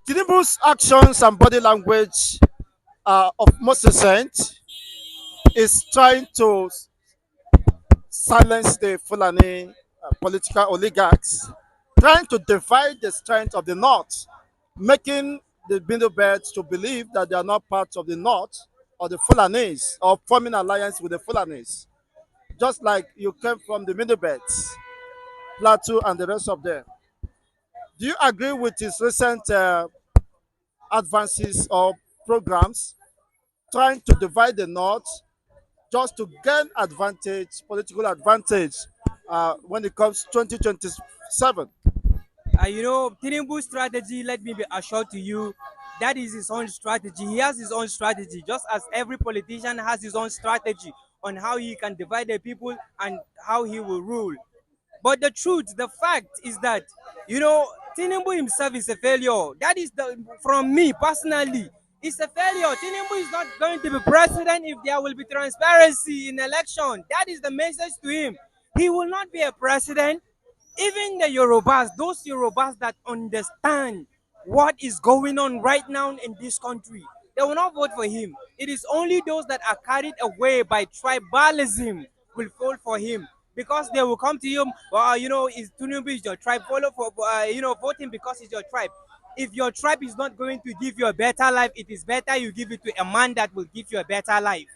Tinubu's actions and body language of most recent is trying to silence the Fulani political oligarchs, trying to divide the strength of the North, making the Middle Belt to believe that they are not part of the North or the Fulanis or forming alliance with the Fulanis, just like you came from the Middle Belt, Plateau, and the rest of them. Do you agree with his recent advances or programs trying to divide the North just to gain advantage, political advantage when it comes 2027? Tinubu's strategy, let me be assured to you, that is his own strategy. He has his own strategy, just as every politician has his own strategy on how he can divide the people and how he will rule. But the truth, the fact is that, you know, Tinubu himself is a failure. That is from me personally. It's a failure. Tinubu is not going to be president if there will be transparency in election. That is the message to him. He will not be a president. Even the Yorubas, those Yorubas that understand what is going on right now in this country, they will not vote for him. It is only those that are carried away by tribalism will vote for him, because they will come to him. Is Tinubu is your tribe? Follow for vote him because he's your tribe. If your tribe is not going to give you a better life, it is better you give it to a man that will give you a better life.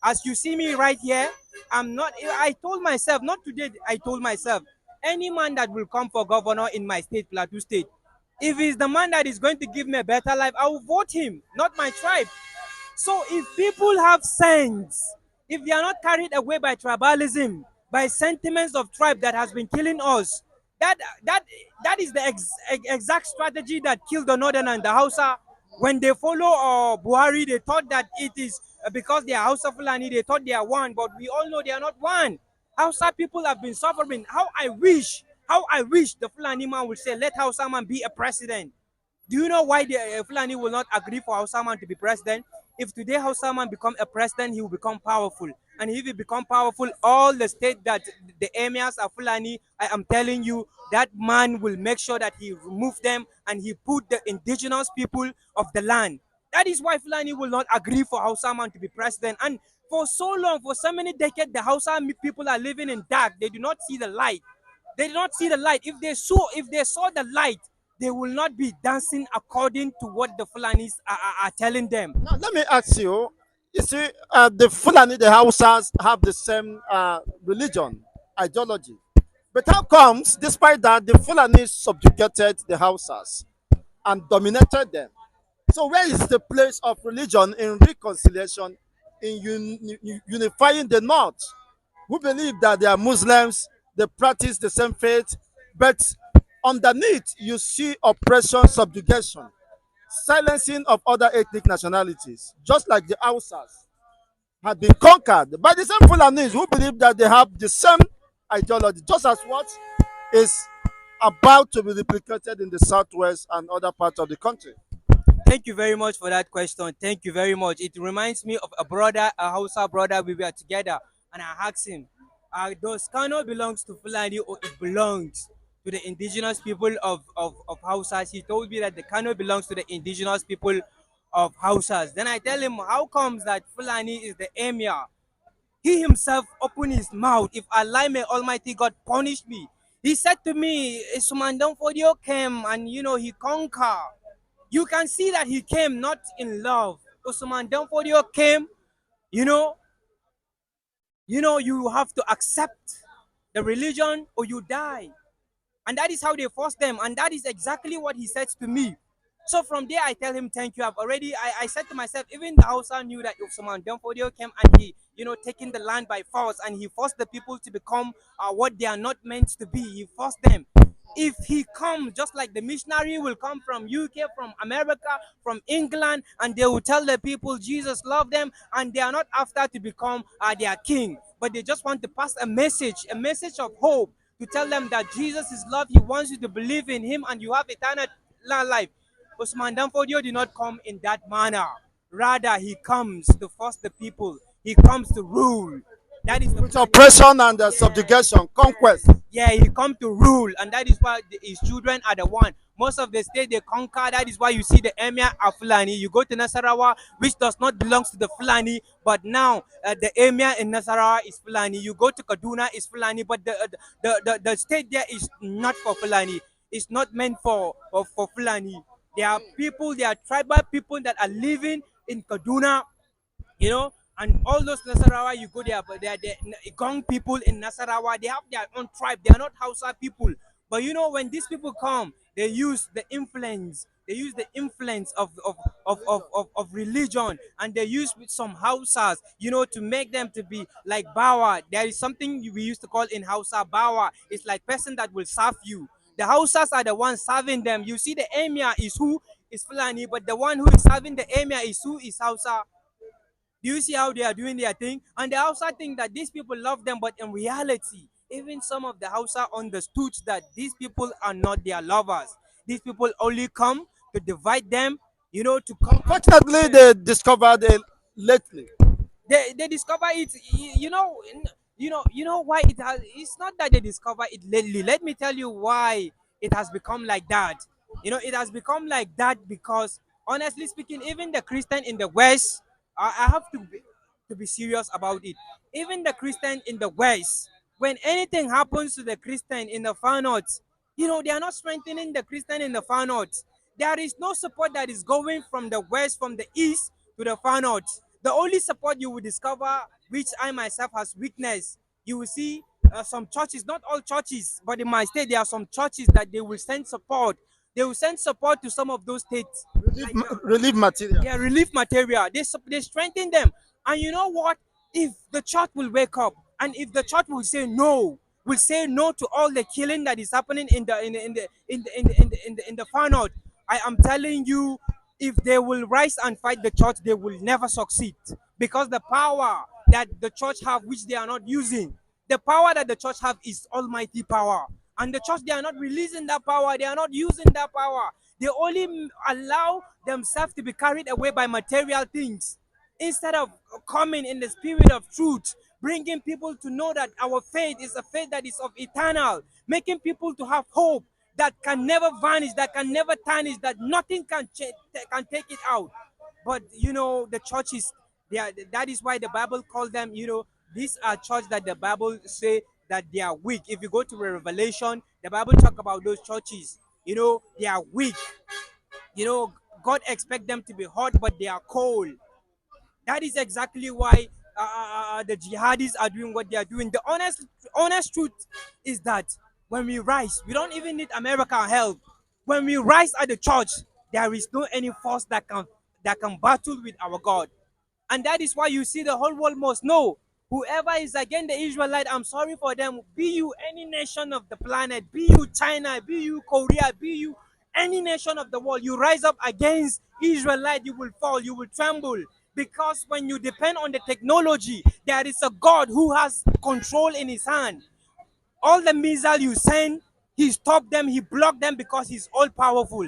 As you see me right here, I'm not. I told myself, not today. I told myself, any man that will come for governor in my state, Plateau State, if he's the man that is going to give me a better life, I will vote him, not my tribe. So if people have sense, if they are not carried away by tribalism, by sentiments of tribe that has been killing us, that that that is the exact strategy that killed the Northern and the Hausa. When they follow Buhari, they thought that it is because they are Hausa Fulani, they thought they are one, but we all know they are not one. Hausa people have been suffering. How I wish the Fulani man would say, let Hausa man be a president. Do you know why the Fulani will not agree for Hausaman to be president? If today Hausaman become a president, he will become powerful. And if he become powerful, all the state that the emirs are Fulani, I am telling you, that man will make sure that he remove them and he put the indigenous people of the land. That is why Fulani will not agree for Hausaman to be president. And for so long, for so many decades, the Hausa people are living in dark. They do not see the light. They do not see the light. If they saw the light, they will not be dancing according to what the Fulanis are telling them. Now, let me ask you. You see, the Fulani, the Hausas have the same religion, ideology. But how comes, despite that, the Fulani subjugated the Hausas and dominated them? So, where is the place of religion in reconciliation, in unifying the North, who believe that they are Muslims, they practice the same faith, but underneath you see oppression, subjugation, silencing of other ethnic nationalities, just like the Hausas had been conquered by the same Fulanis who believe that they have the same ideology, just as what is about to be replicated in the southwest and other parts of the country. Thank you very much for that question. Thank you very much. It reminds me of a brother, a Hausa brother. We were together, and I asked him, "Does Kano belongs to Fulani or it belongs to the indigenous people of Hausas?" He told me that the Kano belongs to the indigenous people of Hausas. Then I tell him, "How comes that Fulani is the emir?" He himself opened his mouth. If Allah may Almighty God punish me, he said to me, "Sumandan Fodio came and he conquered." You can see that he came not in love. Usman Danfodio came, you know, you have to accept the religion or you die. And that is how they force them. And that is exactly what he said to me. So from there, I tell him, thank you. I said to myself, even the Hausa knew that if someone Danfodio came and he, taking the land by force and he forced the people to become what they are not meant to be. He forced them. If he comes, just like the missionary will come from UK, from America, from England, and they will tell the people Jesus love them, and they are not after to become their king, but they just want to pass a message of hope to tell them that Jesus is love. He wants you to believe in him, and you have eternal life. Usman Danfodio did not come in that manner. Rather, he comes to force the people. He comes to rule. That is the With plan. oppression and Yeah. subjugation, conquest. Yeah, he come to rule, and that is why his children are the one. Most of the state they conquer. That is why you see the emir are Fulani. You go to Nasarawa, which does not belong to the Fulani, but now the emir in Nasarawa is Fulani. You go to Kaduna, is Fulani, but the state there is not for Fulani. It's not meant for Fulani. There are people, there are tribal people that are living in Kaduna, and all those Nasarawa, you go there, but they are the Igong people in Nasarawa. They have their own tribe. They are not Hausa people. But when these people come, they use the influence. They use the influence of religion, and they use with some Hausas, to make them to be like Bawa. There is something we used to call in Hausa Bawa. It's like person that will serve you. The Hausas are the ones serving them. You see, the emir is who is Fulani, but the one who is serving the emir is who is Hausa. Do you see how they are doing their thing? And the Hausa think that these people love them, but in reality, even some of the Hausa understood that these people are not their lovers. These people only come to divide them, to come and put Unfortunately, them. they discovered lately. They discover it. Why it has. It's not that they discover it lately. Let me tell you why it has become like that. It has become like that because, honestly speaking, even the Christian in the West, I have to be serious about it. Even the Christian in the West, when anything happens to the Christian in the far north, they are not strengthening the Christian in the far north. There is no support that is going from the West, from the East to the far north. The only support you will discover, which I myself has witnessed, you will see some churches, not all churches, but in my state, there are some churches that they will send support. They will send support to some of those states, Relief, like relief material. yeah, relief material. They strengthen them. And you know what? If the church will wake up, and if the church will say no to all the killing that is happening in the far north, I am telling you, if they will rise and fight the church, they will never succeed, because the power that the church have, which they are not using, the power that the church have is almighty power, and the church, they are not releasing that power. They are not using that power. They only allow themselves to be carried away by material things, instead of coming in the spirit of truth, bringing people to know that our faith is a faith that is of eternal, making people to have hope that can never vanish, that can never tarnish, that nothing can take it out. But the churches, that is why the Bible called them, these are church that the Bible say that they are weak. If you go to Revelation, the Bible talk about those churches, they are weak. God expect them to be hot, but they are cold. That is exactly why the jihadis are doing what they are doing. The honest truth is that when we rise, we don't even need America help. When we rise at the church, there is no any force that can battle with our God. And that is why you see the whole world must know, whoever is against the Israelite, I'm sorry for them. Be you any nation of the planet, be you China, be you Korea, be you any nation of the world, you rise up against Israelite, you will fall, you will tremble. Because when you depend on the technology, there is a God who has control in his hand. All the missile you send, he stopped them, he blocked them, because he's all powerful.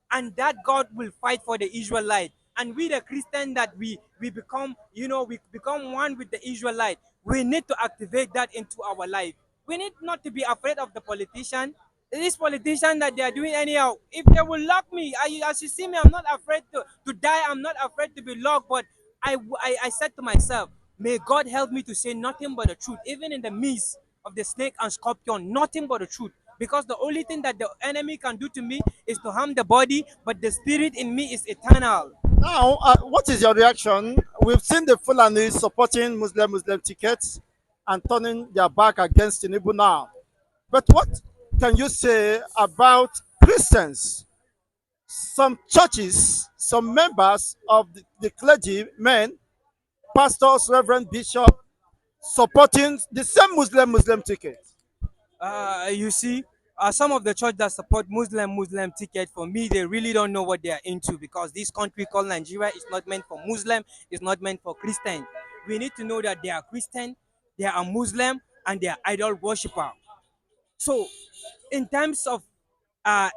And that God will fight for the Israelite. And we the Christian, that we become, we become one with the Israelite. We need to activate that into our life. We need not to be afraid of the politician. This politician that they are doing anyhow. If they will lock me, as you see me, I'm not afraid to die. I'm not afraid to be locked. But I said to myself, may God help me to say nothing but the truth, even in the midst of the snake and scorpion, nothing but the truth. Because the only thing that the enemy can do to me is to harm the body, but the spirit in me is eternal. Now, what is your reaction? We've seen the Fulani supporting Muslim tickets and turning their back against Tinubu now. But what can you say about Christians? Some churches, some members of the clergy, men, pastors, reverend bishop, supporting the same Muslim ticket. You see, some of the church that support Muslim ticket, for me, they really don't know what they are into, because this country called Nigeria is not meant for Muslim, it's not meant for Christian. We need to know that they are Christian, they are Muslim, and they are idol worshiper. So, in terms of uh,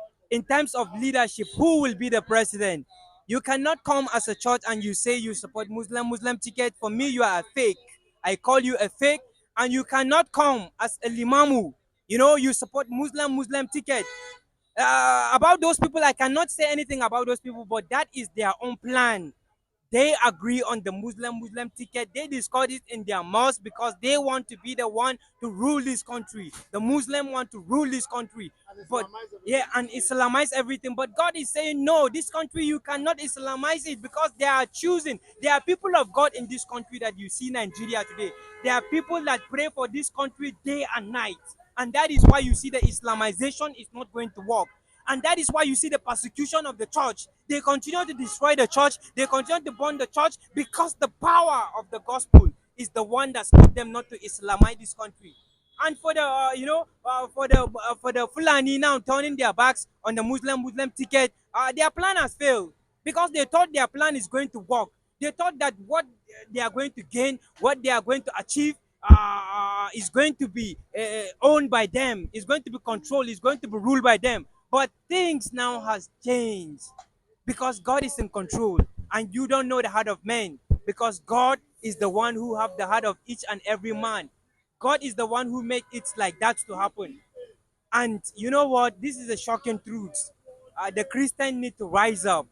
leadership, who will be the president? You cannot come as a church and you say you support Muslim ticket. For me, you are a fake. I call you a fake, and you cannot come as a limamu. You support Muslim ticket. About those people, I cannot say anything about those people, but that is their own plan. They agree on the Muslim ticket. They discuss it in their mouths because they want to be the one to rule this country. The Muslim want to rule this country, And but Islamize everything. yeah, and Islamize everything. But God is saying, no, this country you cannot Islamize it because they are choosing. There are people of God in this country that you see Nigeria today. There are people that pray for this country day and night, and that is why you see the Islamization is not going to work. And that is why you see the persecution of the church. They continue to destroy the church, they continue to burn the church because the power of the gospel is the one that stopped them not to Islamize this country. And for the for the Fulani now turning their backs on the Muslim ticket, their plan has failed because they thought their plan is going to work. They thought that what they are going to gain, what they are going to achieve, is going to be owned by them, is going to be controlled, is going to be ruled by them. But things now has changed because God is in control, and you don't know the heart of man because God is the one who have the heart of each and every man. God is the one who made it like that to happen. And you know what? This is a shocking truth. The Christian need to rise up.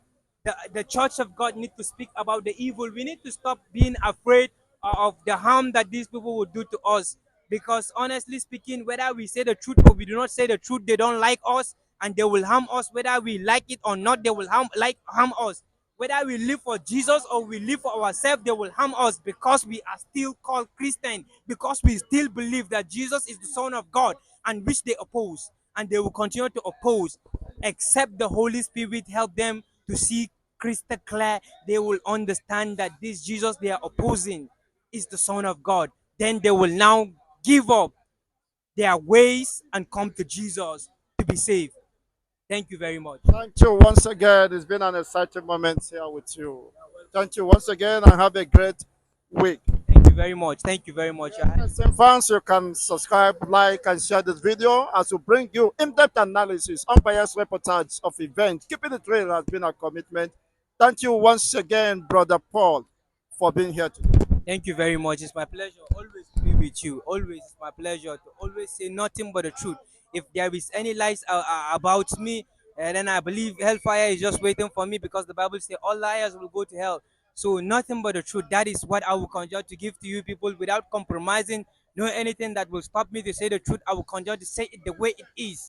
The Church of God need to speak about the evil. We need to stop being afraid of the harm that these people will do to us. Because honestly speaking, whether we say the truth or we do not say the truth, they don't like us and they will harm us. Whether we like it or not, they will harm us. Whether we live for Jesus or we live for ourselves, they will harm us because we are still called Christian, because we still believe that Jesus is the Son of God, and which they oppose. And they will continue to oppose, except the Holy Spirit help them to see crystal clear. They will understand that this Jesus they are opposing is the Son of God. Then they will now give up their ways and come to Jesus to be saved. Thank you very much. Thank you once again. It's been an exciting moment here with you. Thank you once again and have a great week. Thank you very much. Thank you very much. Same fans, you can subscribe, like, and share this video as we bring you in-depth analysis, unbiased reportage of events. Keeping it real has been our commitment. Thank you once again, Brother Paul, for being here today. Thank you very much. It's my pleasure always to be with you. Always, it's my pleasure to always say nothing but the truth. If there is any lies about me, then I believe hellfire is just waiting for me because the Bible says all liars will go to hell. So nothing but the truth. That is what I will continue to give to you people without compromising. No anything that will stop me to say the truth. I will continue to say it the way it is.